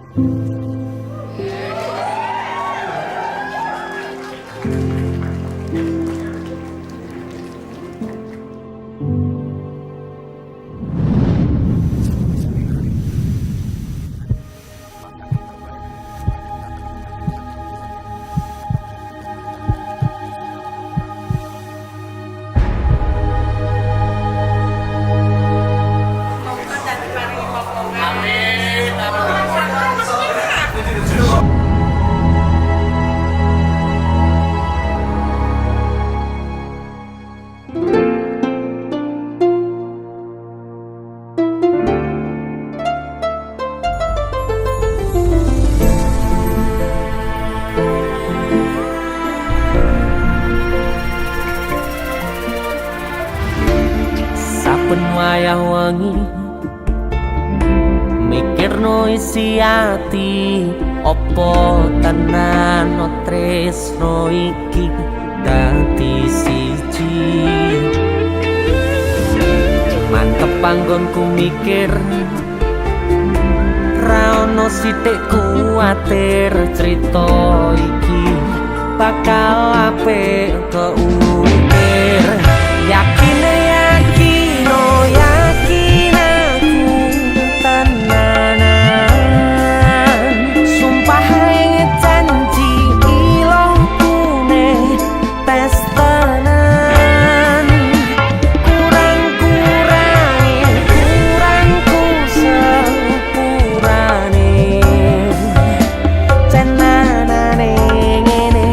Saben wayah wengi mikirno isi ati opo tenan tresno iki dadi siji. Mantep panggonku mikir ra ono sithik kuwatir crita iki bakal apik keukir. Yakin yakin aku tenanan sumpah ing janji ilongkune tes tenan kurangku sepurane cenanane ngene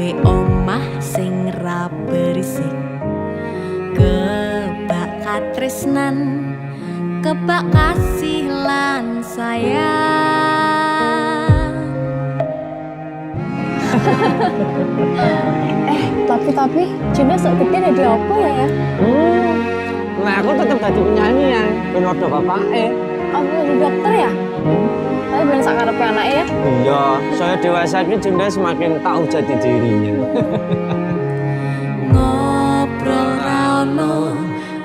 gawe omah sing ra berisik, kebak katresnan, kebak kasih lan sayang. Tapi Junda sok gede jadi apa ya? Nah aku tetep jadi penyanyi ya, penodo bapaknya. Kamu jadi dokter ya? Tapi bener sakarepe anaknya ya? Iya, saya dewasa ini Junda semakin tahu jati dirinya. Ngobrol rano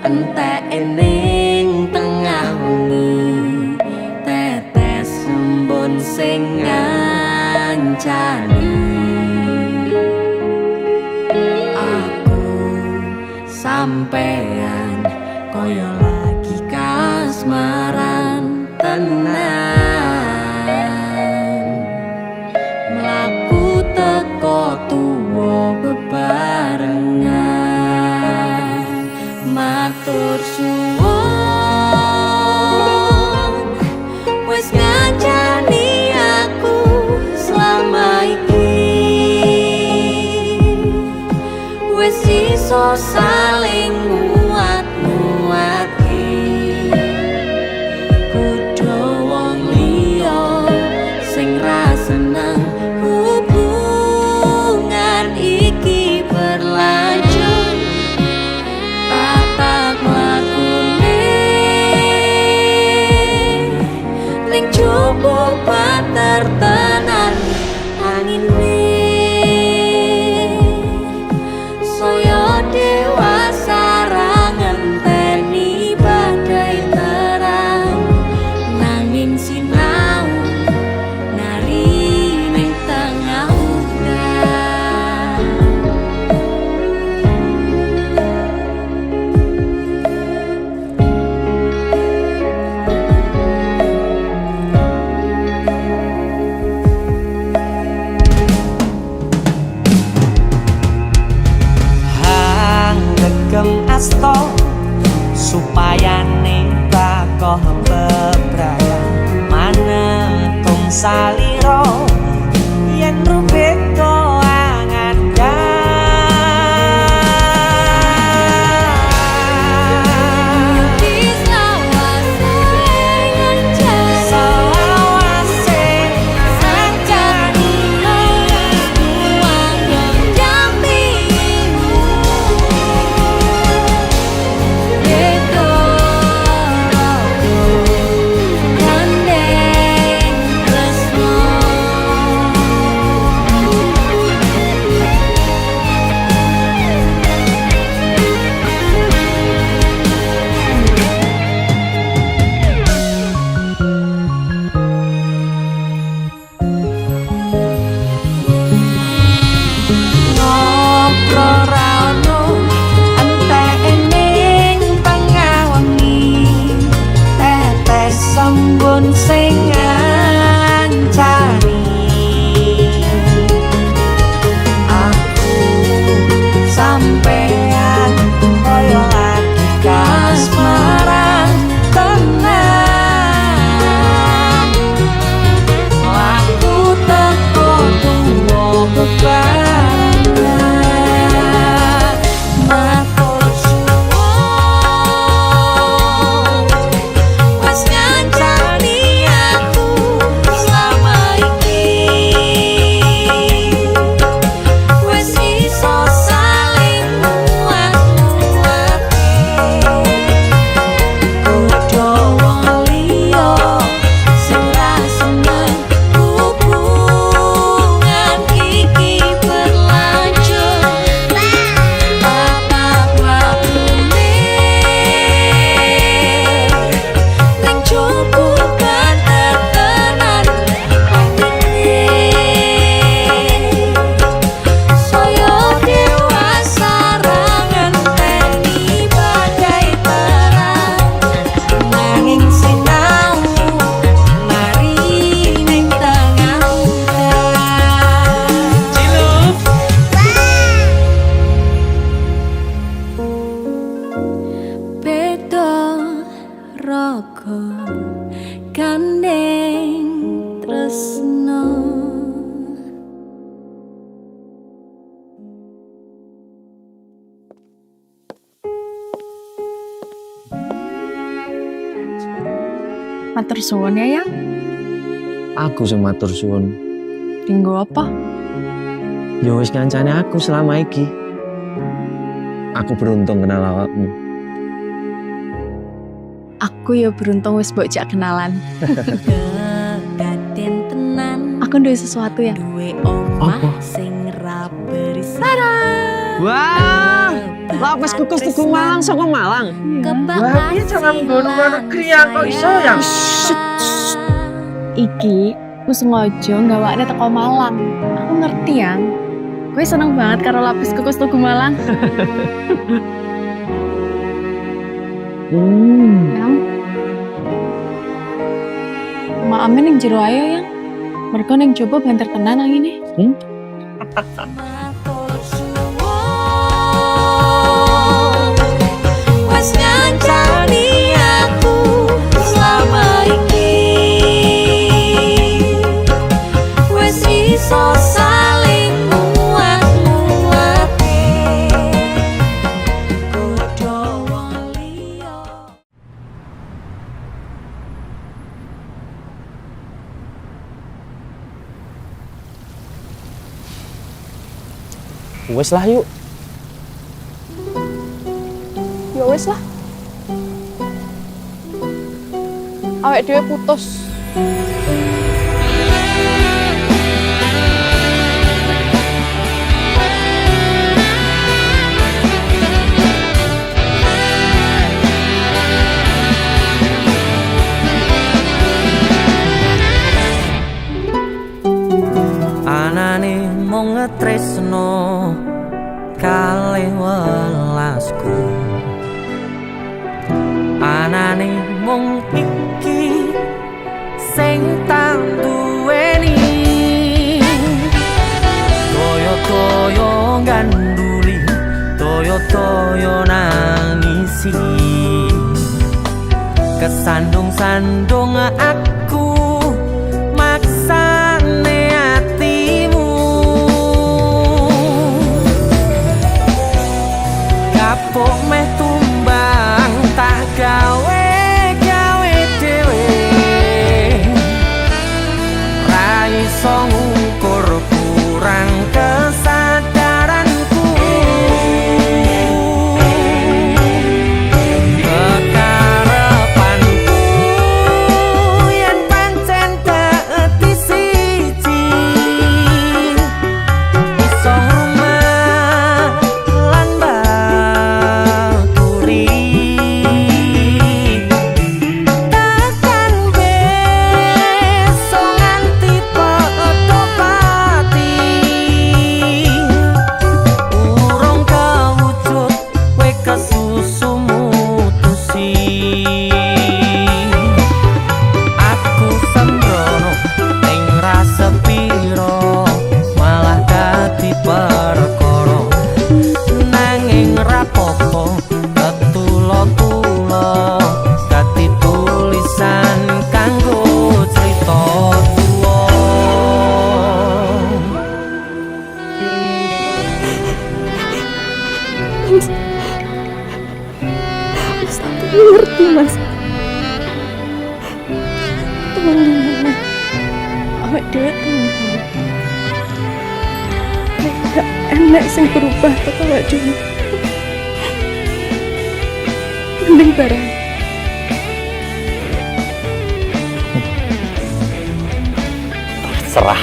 entek ning tengah wengi, tetes embun sing ngancani. Aku sampean koyo lagi kasmaran tenan, mlaku teko tuwa bebarengan, matur suwun wis ngancani aku selama iki, wis iso saling nguat-nguatke, kudu wong liya sing ra seneng hubungan iki berlanjut. Tata mlakune ning jupuk pater tenan angine, saya dewasa Matur suwun ya, Yang. Aku sing matur suwun. Dinggo apa? Ya wis ngancane aku selama iki. Aku beruntung kenal awakmu. Aku ya beruntung wis mbok jak kenalan. Kedaden tenan Aku duwe sesuatu ya. duwe omah Apa? sing ra berisik. Wah, lapis kukus tuku Malang saka Malang. Wah, piye jangan nggo luar negeri ya, kok iso ya? Iki aku sengaja gawakne teko Malang. Aku ngerti Yang. Gue seneng banget karo lapis kukus tuku Malang. Yang. Mak Amin yang jero ayo Yang. Mereka yang coba banter tenan nang ini. Matur suwun wis ngancani aku selama iki wis iso saling muat-muate padha wong liya. Wes lah yuk. Ya wis lah. Awake dhewe putus. Anane mung tresno kalih welasku. Anane mung iki sing tak duweni. Toyo-toyo ganduli, toyo-toyo nangisi. Kesandung-sandung aku maksane atimu. Kapok meh tumbang tak gawe dhewe. Ra iso ngukur kurang kesadaranku. Kekarepanku yen pancen dadi siji, iso rumah lan bakuri. Takkan besok nganti padha pati, urung kawujud kowe kesusu mutusi. Aku sembrono ning rasa piro, malah dadi perkara. Nanging rapopo ketulo-tulo dadi tulisan kanggo crita tuwa. Mas, aku ngerti Mas. Tolong, awake dhewe tolong. Gak enak sing berubah teko awake dhewe. Mending bareng. Serah.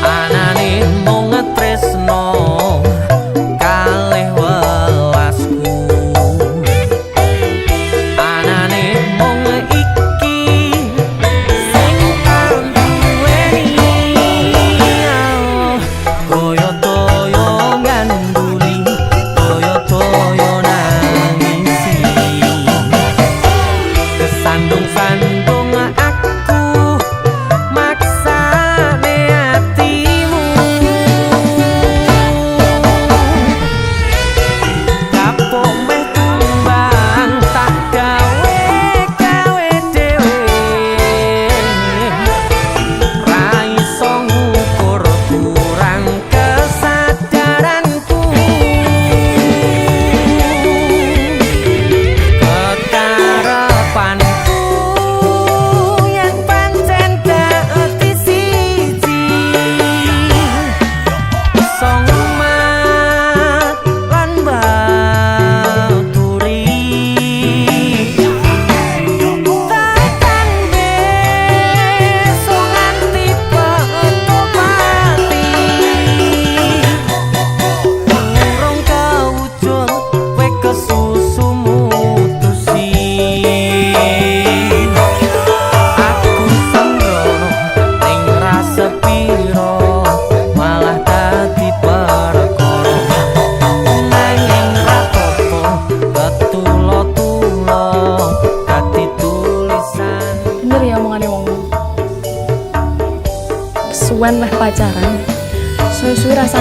Anane mung tresno kalih welasku. Anane mung iki sing tak duweni.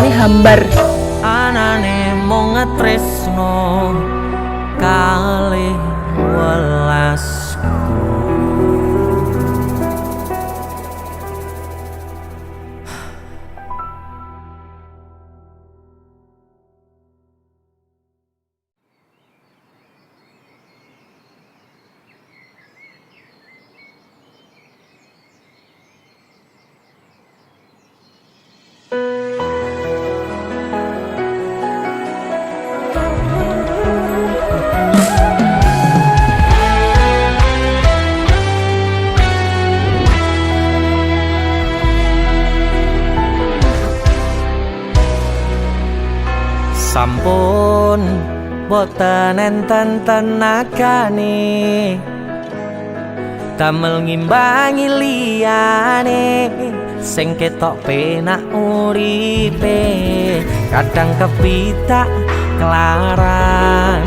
rasanya hambar. Anane mung tresno kalih welasku. Sampun boten enten tenagane damel ngimbangi liyane sing ketok penak uripe kadang kepitak kelaran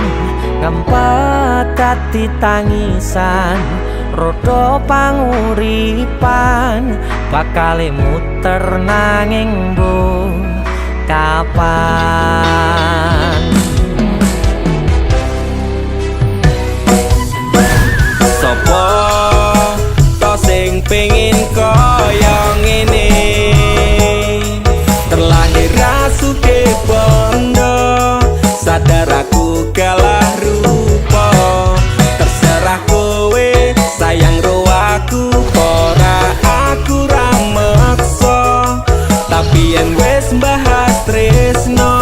ngempet dadi tangisan rodo panguripan bakale muter nanging mbuh kapan. Sopo to sing pengin kaya ngene terlahir rasuke bondo sadar aku kalah rupa terserah kowe sayang ro aku ora aku ra meksa tapi yen wis bahas tresno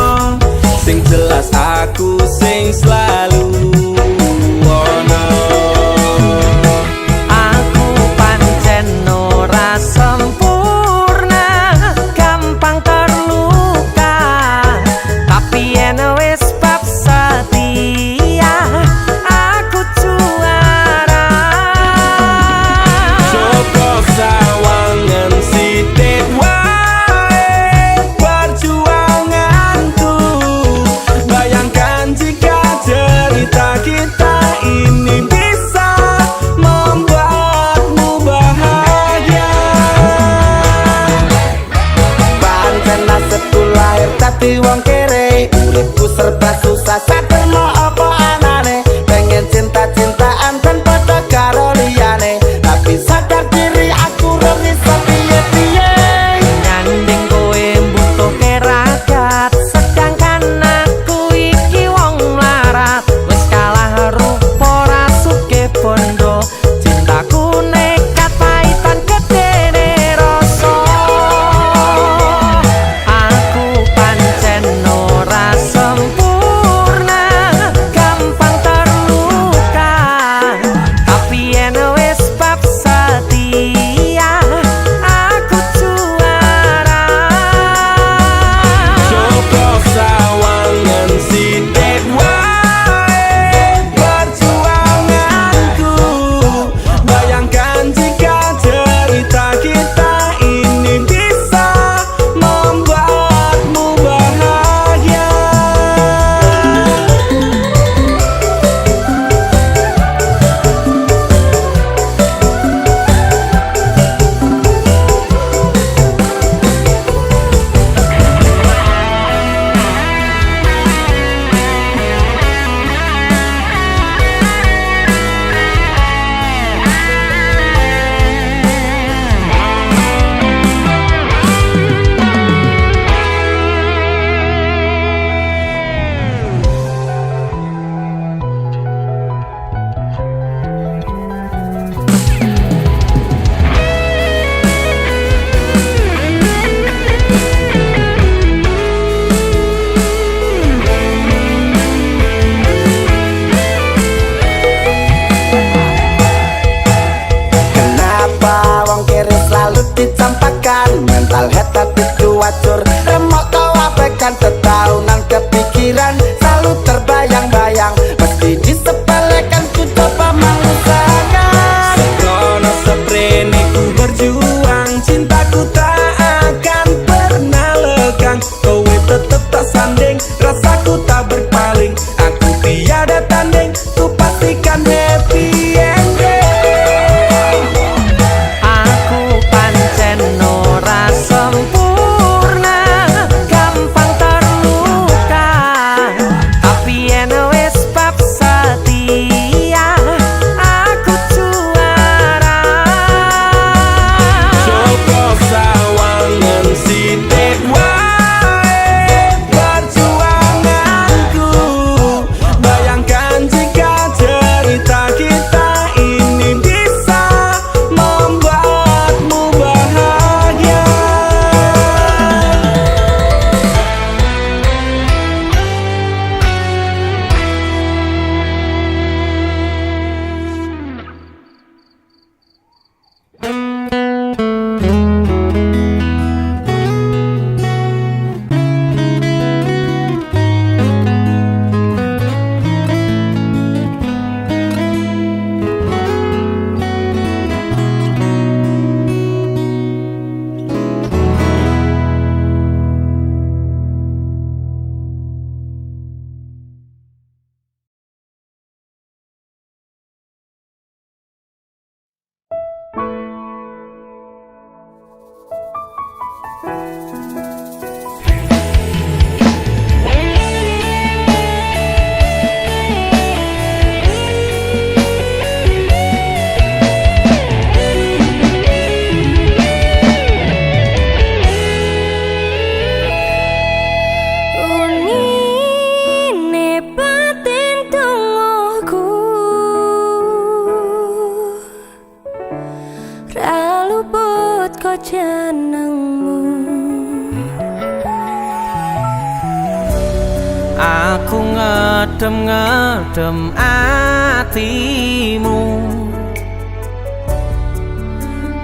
sing jelas aku sing selalu ono. Aku pancen ora sempurna gampang terluka tapi yen wis bab setia aku juara. Coba sawangan sithik wae perjuanganku bayangkan jika cerita kita ini bisa membuatmu bahagia. Pancen nasibku lahir dadi wong kere uripku serba susah saterno apa anane pengen cinta-cintaan tanpa karo liyane tapi sadar diri aku ora iso piye-piye. Nyanding kowe butuh keragat sedangkan aku iki wong melarat wis kalah rupa rasuke bondo cintaku nekat paitan gedene rasa. Aku pancen ora sempurna gampang terluka tapi yen wis bab setia aku juara. Coba sawangan sithik wae perjuanganku bayangkan jika cerita kita ini bisa membuatmu bahagia. Kenapa wong kiri selalu dicampakkan mental head tapi cuacur remok kau abaikan setaunan kepikiran selalu terbayang-bayang mesti disepelekan ku coba mengusahakan seprono seprene ku berjuang cintaku tak akan pernah lekang kowe tetep tak sanding rasaku tak berpaling aku tiada tanding ku pastikan happy ending. Aku pancen ora sempurna jenengmu. Aku ngedem-ngedem atimu,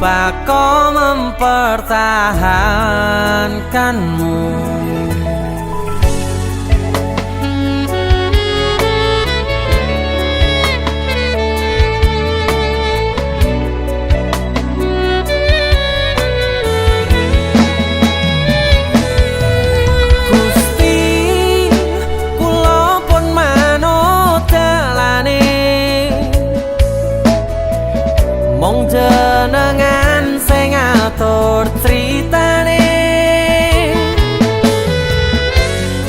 bako mempertahankanmu. Mong jenengan sing ngatur critane,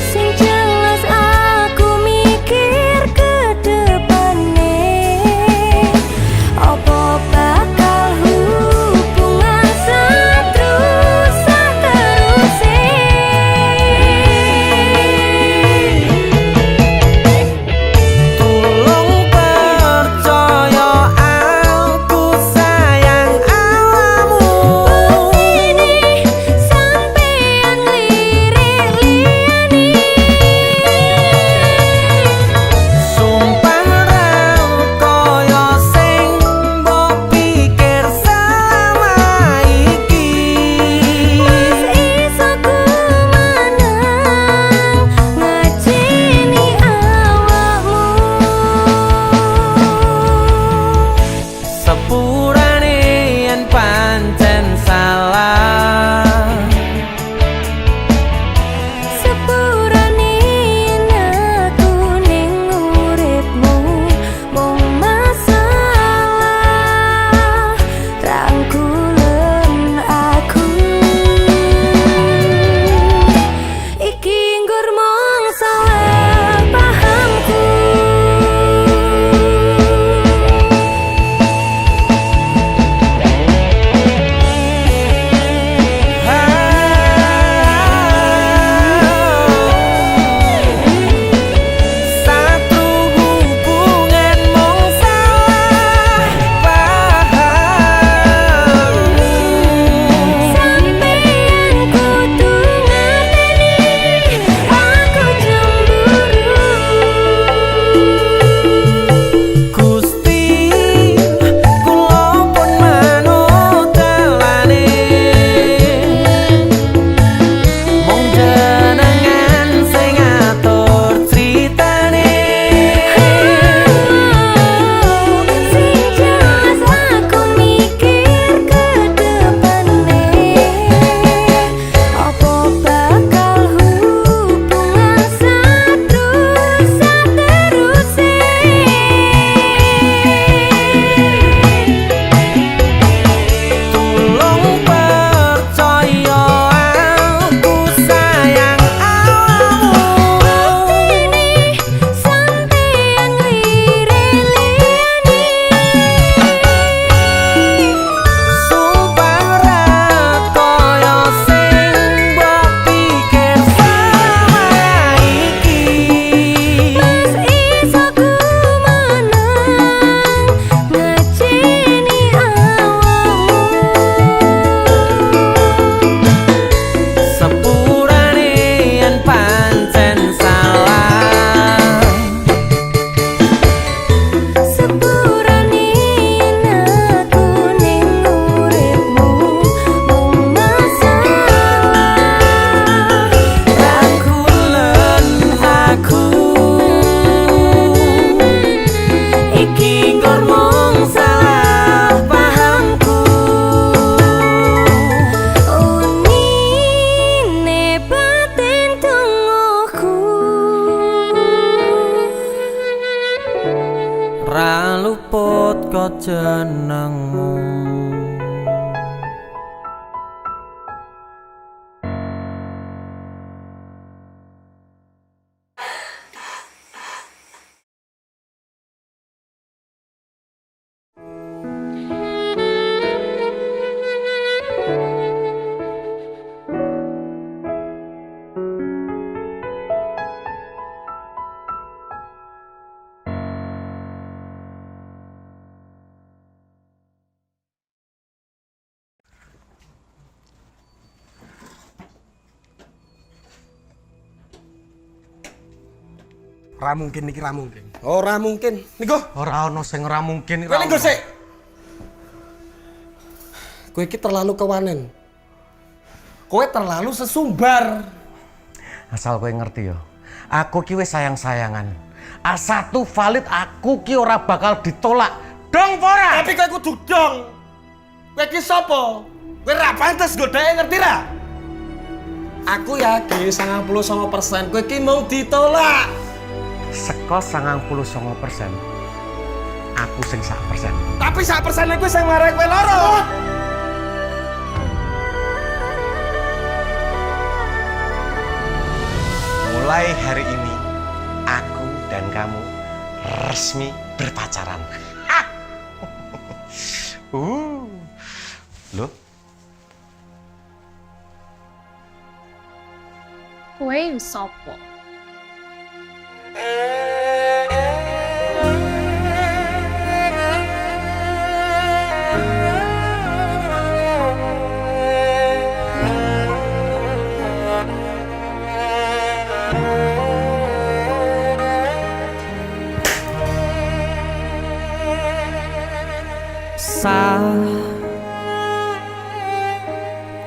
Sing jelas aku mikir ke depane, apa bakal hubungan seterusnya tulung percaya aku sayang awamu. ini sampeyan lirik liyane. Sumpah ra kaya sing mbok pikir selama iki. Iso ku menang ngajeni awakmu. Sepurane yen pancen salah, Sepurane aku ning uripmu mung masalah rangkulen aku. Iki nggur mung salah pahamku. satu hubungan mung salah paham. Sampeyan kudu ngerteni aku cemburu. Gusti kula pun manut dalane, mong jenengan sing ngatur critane. Sing jelas aku mikir ke depane, apa bakal hubungan seterusnya. Tulung percaya aku sayang awamu. Ini sampeyan lirik liyane. Sumpah ra kaya sing mbok pikir selama iki. Iso ku menang ngajeni awakmu. Sepurane yen pancen salah, Sepurane aku ning uripmu mung masalah rangkulen aku. Iki nggur mung salah pahamku. unine batin tungguku. Ra luput kok jenengmu. Ora mungkin iki, ora mungkin. Ora mungkin. Niku Ora ono sing ora mungkin. kowe niku sik. Kowe iki terlalu kewanen. Kowe terlalu sesumbar. Asal kowe ngerti yo. Aku ki wis sayang-sayangan. A1 valid aku ki ora bakal ditolak. Dong ora? Tapi kowe kudu dong. Kowe iki sapa? Kowe ra pantes godhae ngerti ra? Aku yakin 99% kowe iki mau ditolak. Seko 99%. Aku sing 1%. Tapi 1% kowe sing marai kowe loro. Mulai hari ini aku dan kamu resmi berpacaran. Loh? Kowe sopo?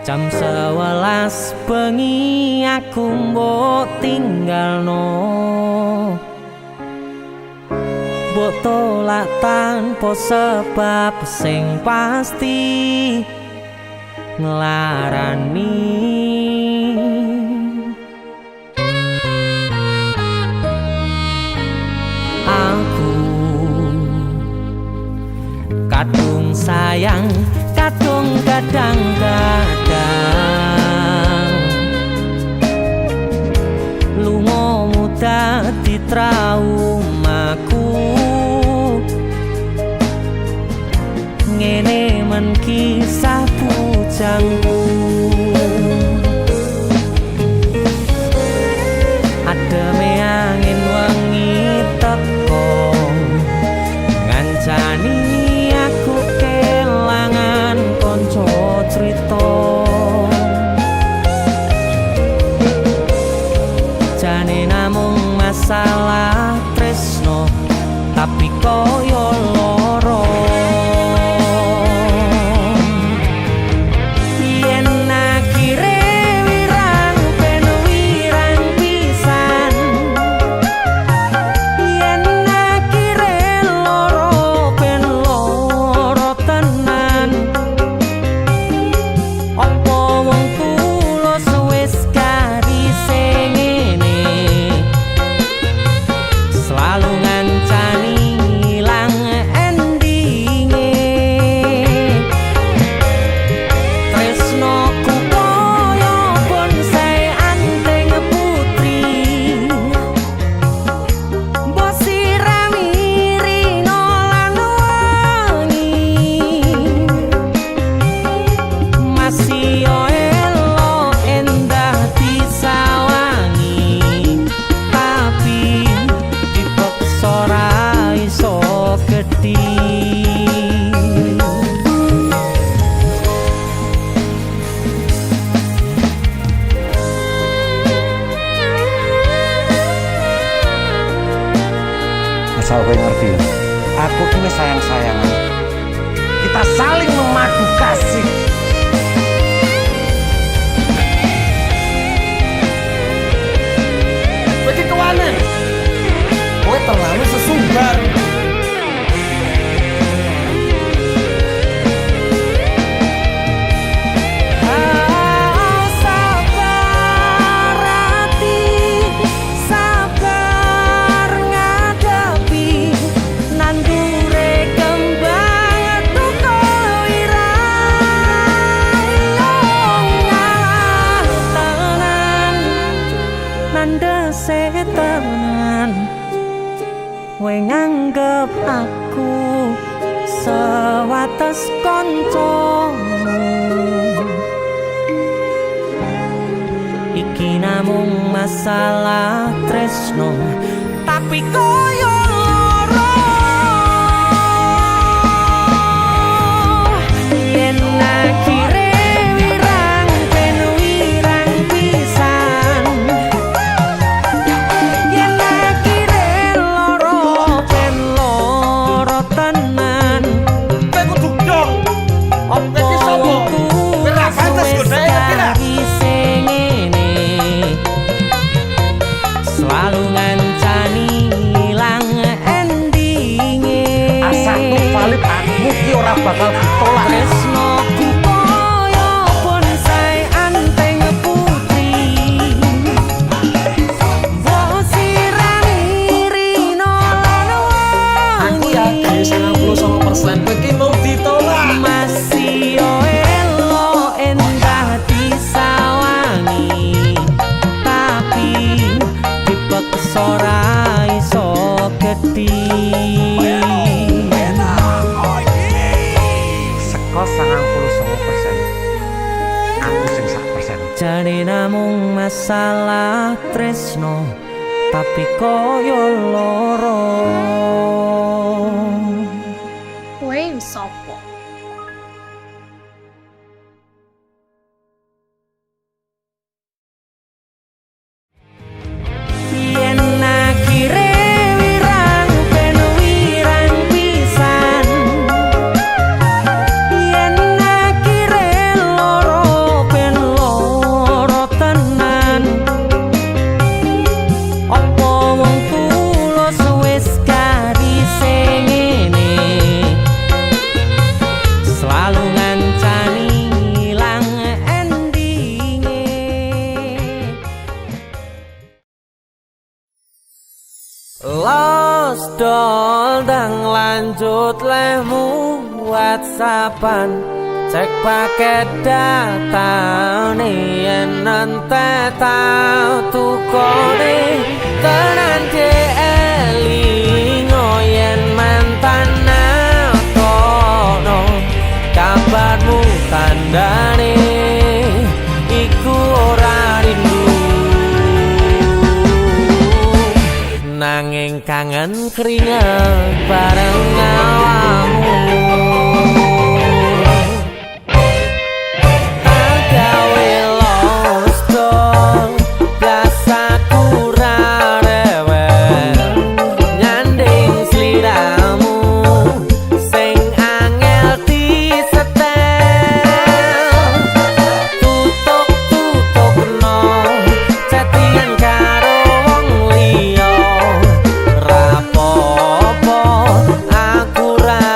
Jam 11 bengi aku mbok tinggalno, mbok tolak tanpa sebab sing pasti nglarani. Aku kadung sayang, kadung kadang-kadang lungamu dadi traumaku. Ngene men kisah bujangku, ademe angin wengi teko ngancani aku kelangan konco cerita. Jane namung masalah tresno, tapi koyo loro. Yen akhire wirang ben wirang pisan, yen akhire loro ben loro tenan. Apa wong tulus wis garise ngene, selalu ngancani ilang endinge. Tresnoku koyo bonsai anteng putri, mbok sirami rino lan wangi. Masih yo elo endah disawangi, tapi dipaksa ora iso gedhi. Asal kowe ngerti ya. Aku ki wis sayang-sayangan. Kita saling memadu kasih. Kowe iki kewanen. Kowe terlalu sesumbar. Sabar hati, sabar ngadepi nandure kembang duka irah. Tenan nandese tenan, kowe nganggep aku sewates koncomu. Iki namung masalah tresno, tapi koyo loro. Yen akhire wirang ben wirang pisan, yen akhire bakal ditolak. Tresnoku koyo bonsai anteng putri. Aku yakin 99% kowe ki mau ditolak. Masih yo elo endah disawangi, tapi dipeksa ora iso gedhi. Seko 99%. Aku sing 1%. Jane namung masalah tresno, tapi koyo loro. Kowe sopo? Yen akhire wirang ben wirang pisan, yen akhire loro ben loro tenan. Apa wong tulus wis karise ngene, selalu ngancani ilang endinge. Lost doll dang lanjut lemu WhatsAppan, cek paket data nih yen nanti tau tukone tenan elingo yen mantan tono kabarmu tandane iku ora rindu. Nanging kangen keringet bareng awakmu. Agawe lost doll, biasa kurang rewel, nyanding sliramu sing angel disetel. Tutuk no chattingan karo wong liya, rapopo aku ra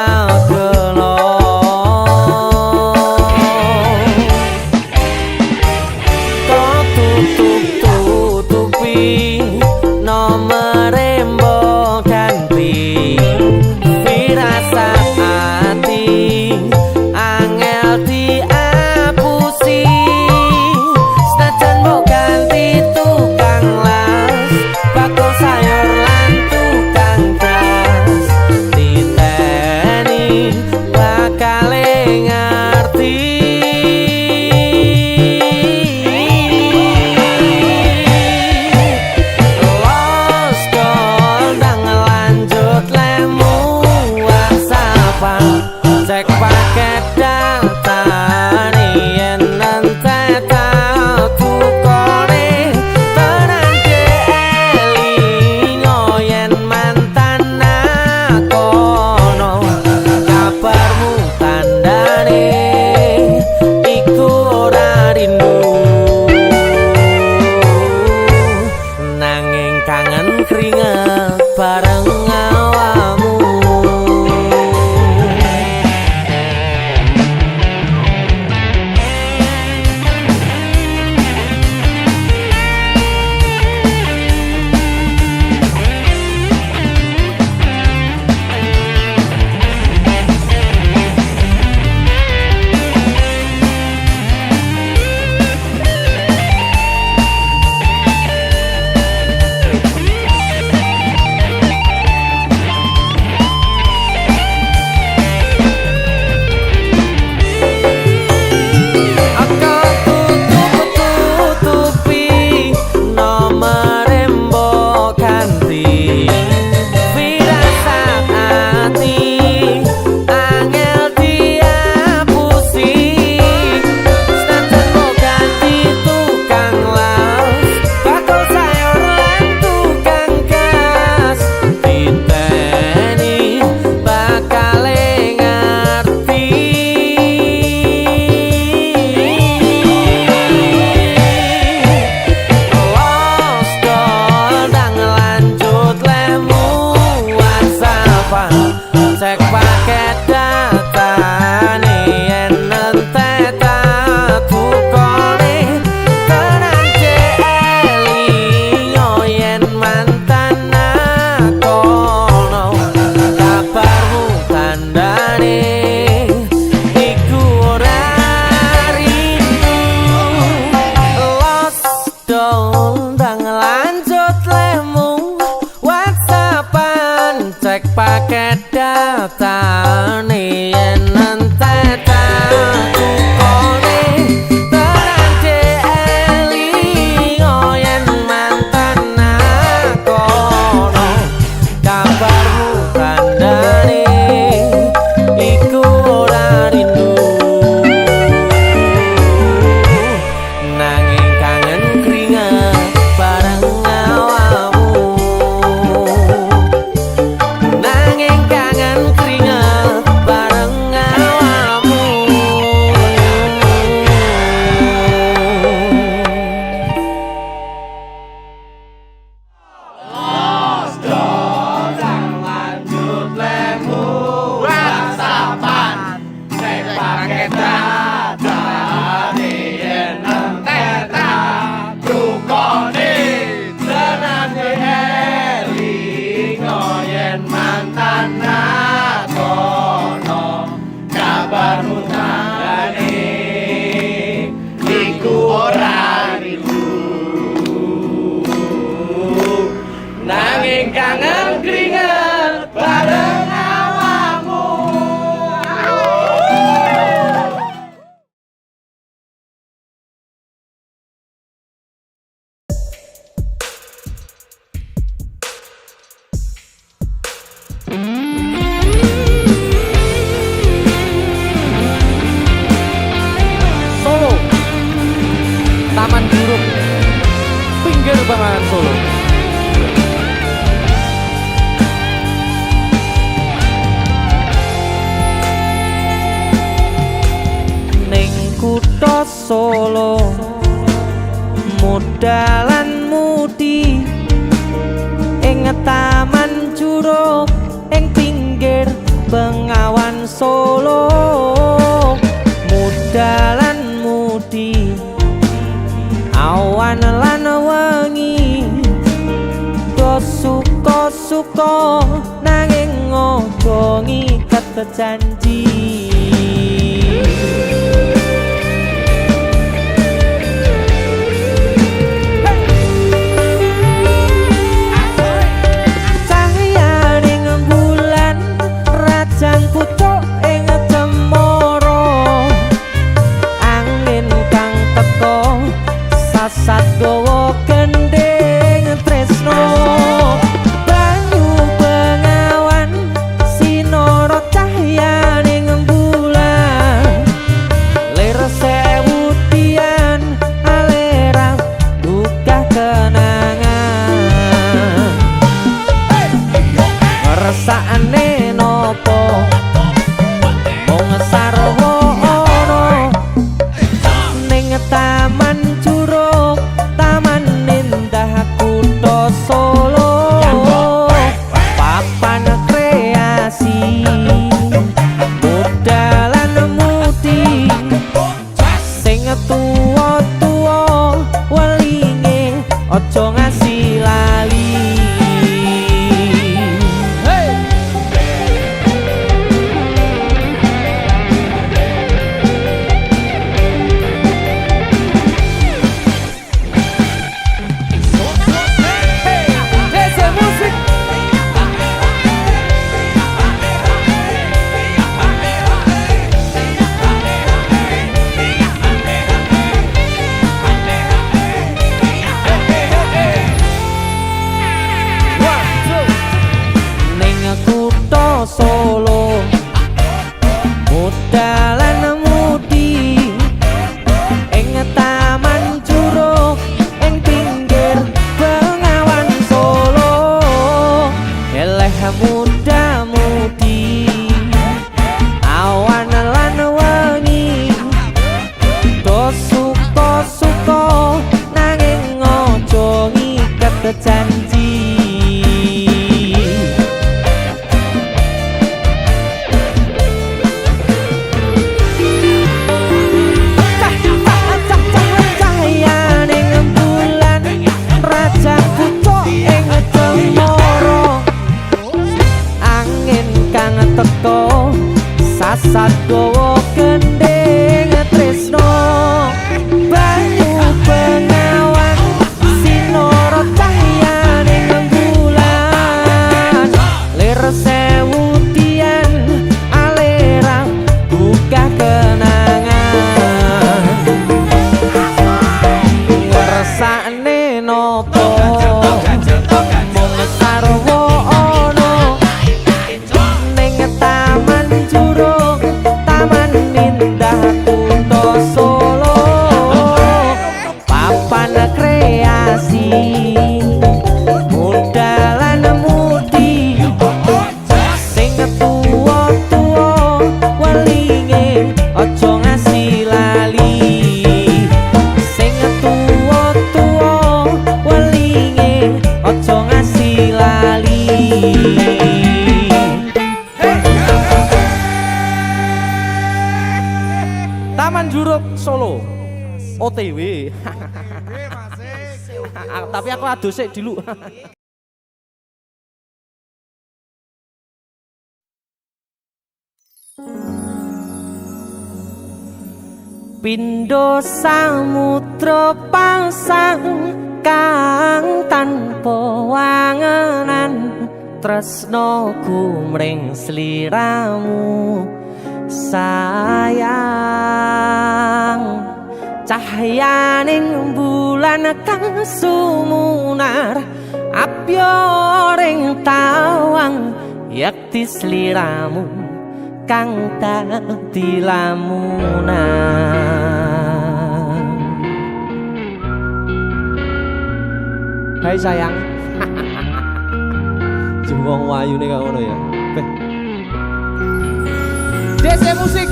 cek paket datane yen entek tukone tenan eling yen mantan nakono kabarmu tandane iku ora rindu nanging kangen keringet bareng awamu nanging kangen keringet bareng awamu nanging kangen keringet bareng awamu. Solo Taman Guruk pinggir banget Solo. Ning kutha Solo modalan mudi ing taman Curug ing pinggir Bengawan Solo modalan mudi awan lan wengi do suka-suka nanging ojo ngiket janji. Rajan pucuk ing cemara angin kang teka sasat gawa gending tresno banyu bengawan sinara cahyaning bulan lir sewu tian alera duka kenangan ngrasakane nopo mung sarwana ning taman Curug taman indah kutha Solo papan kreasi modalan mudi sing tuwa-tuwa welinge aja ngasih lali. Solo modalan mudi ing taman Curug ing pinggir Bengawan Solo eleh muda mudi awan lan wengi do suka-suka nanging ojo ngiket janji. Teko sasat gawa gending tresno banyu bengawan sinara cahyaning bulan lir Solo OTW. Tapi aku adu sik dulu. Pindho samudra pasang kang tanpa wangenan tresnoku mring sliramu sayang cahyaning bulan kang sumunar apyoring tawang yakti sliramu kang dadi lamunan. Hai sayang. Jembong wayu nih kau ngono ya. DC musik.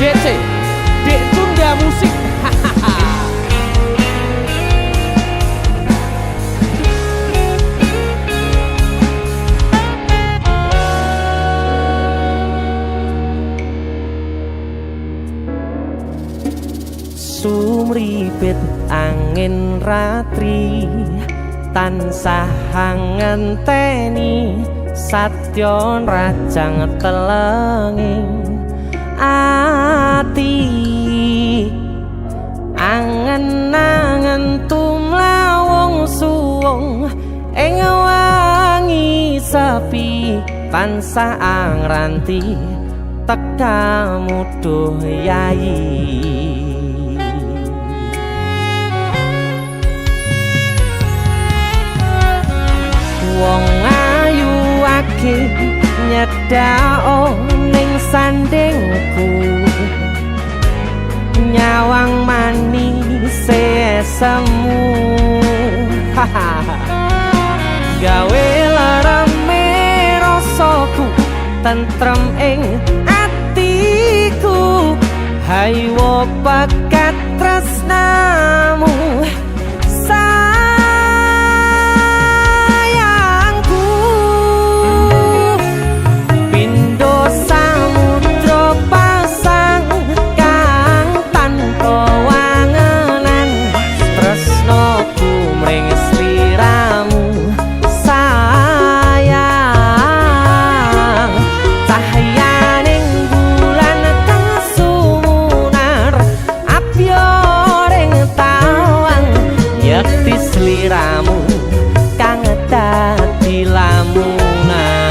DC, Dek Tunda Musik. Sumripit angin ratri tansah ngenteni satyon rajang telenging ati angen-angen tumlawung suwung ing wangi sepi tansah angranti tekamu duh yayi. Wong ayu ake nyedhak ning sandingku nyawang manis semu gawe larame rasaku tentrem ing atiku haywo bakat tresnamu sliramu kang dadi lamunan.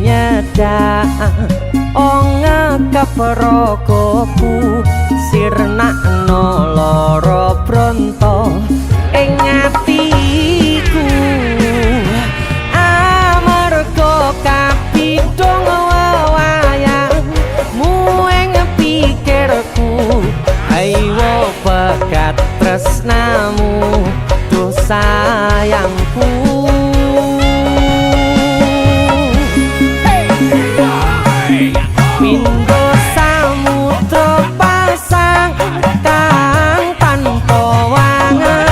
Nyedak ngekaprokoku sirnakno lara bronto ing atiku amarga kapidhong wayangmu ing pikirku ayo bakat tresnamu duh sayangku. Pindho samudra pasang kang tanpa wangen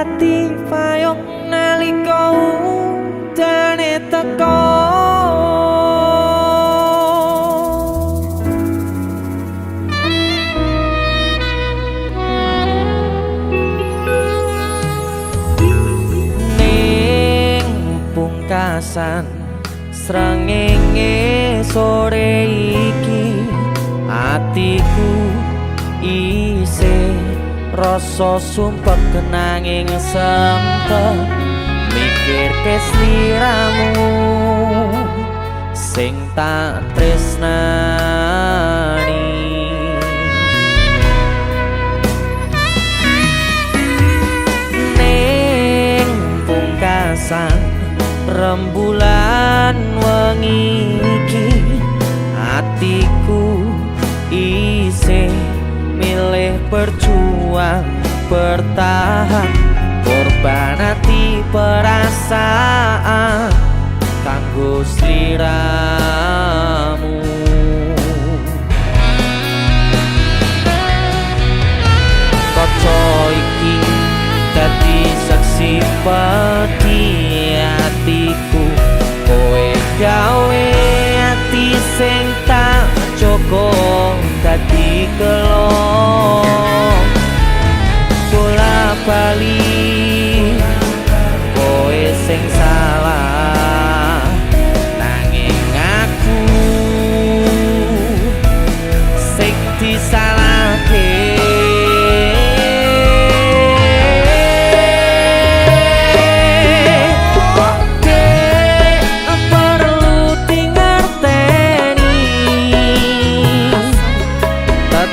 dadi payung nalika udane teko. Ning pungkasan srengenge sore iki atiku isih rasa sumpek kenanging sempet mikir kesliramu sing tak tresnani. Ning pungkasan rembulan wengi iki atiku isih milih berjuang bertahan korban hati perasaan kanggo sliramu. Kaca iki dadi saksi pedhi atiku kowe gawe ati sing tak cukup dadi kelo bola bali kowe sing salah nanging aku sing disalahke.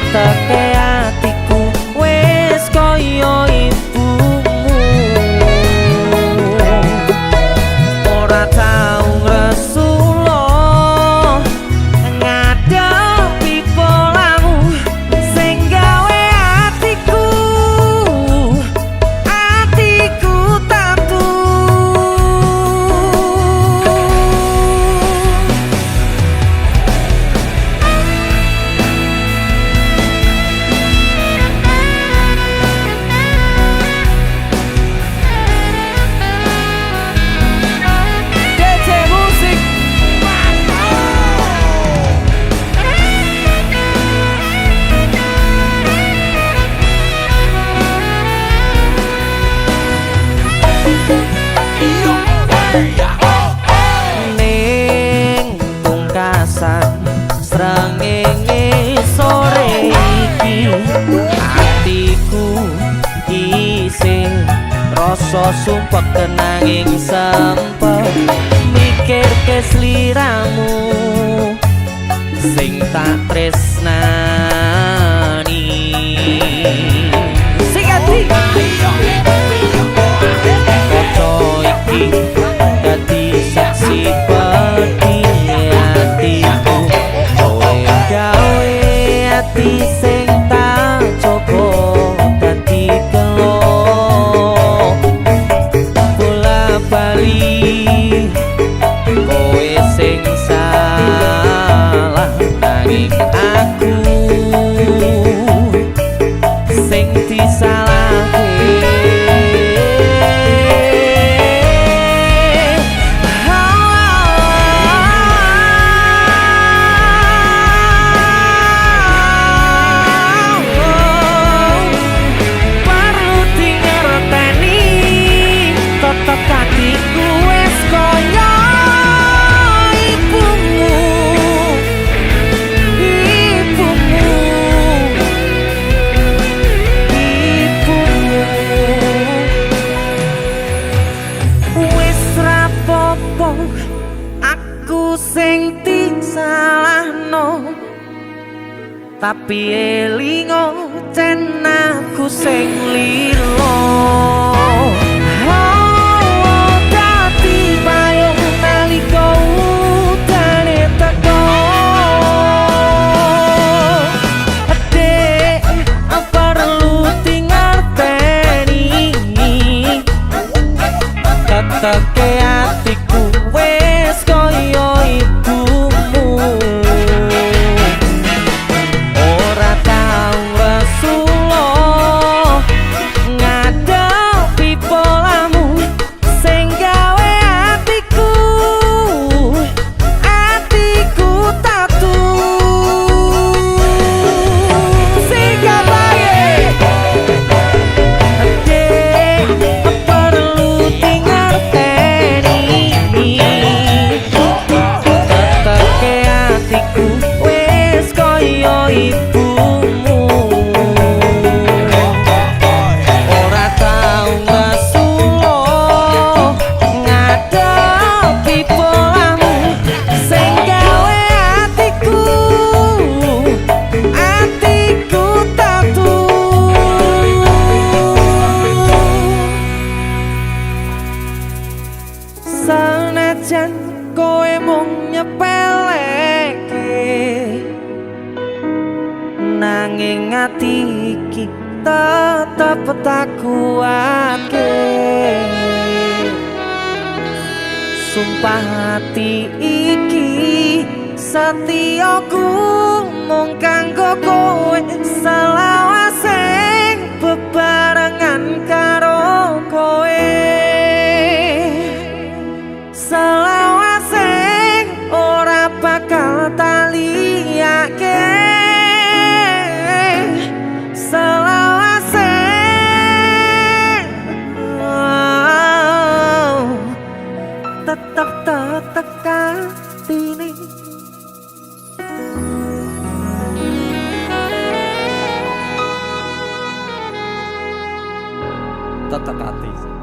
Teke atiku wis kaya ibumu ora tau ngresula ngadepi polamu sing gawe atiku tatu. Ning pungkasan srengenge sore iki atiku isih rasa sumpek kenanging sempet mikir kesliramu sing tak tresnani. Sikati kaca iki dadi saksi pedhi atiku kowe gawe ati sing tak cukup dadi kelo bola bali kowe sing salah nanging aku sing disalahke. Aku sing disalahno tapi elingo ten aku sing lilo. Dadi payung nalika udane teko. Dek perlu dingerteni teteke atiku wis kaya ibumu ora tau resula ngadepi Senajan kowe mung nyepeleke, nanging ati iki tetep tak kuatke. Sumpah hati iki setiaku mung kanggo kowe, selawase bebarengan karo kowe, selawase ora bakal tak liyake, selawase tetep tekan ini. Tetep hati.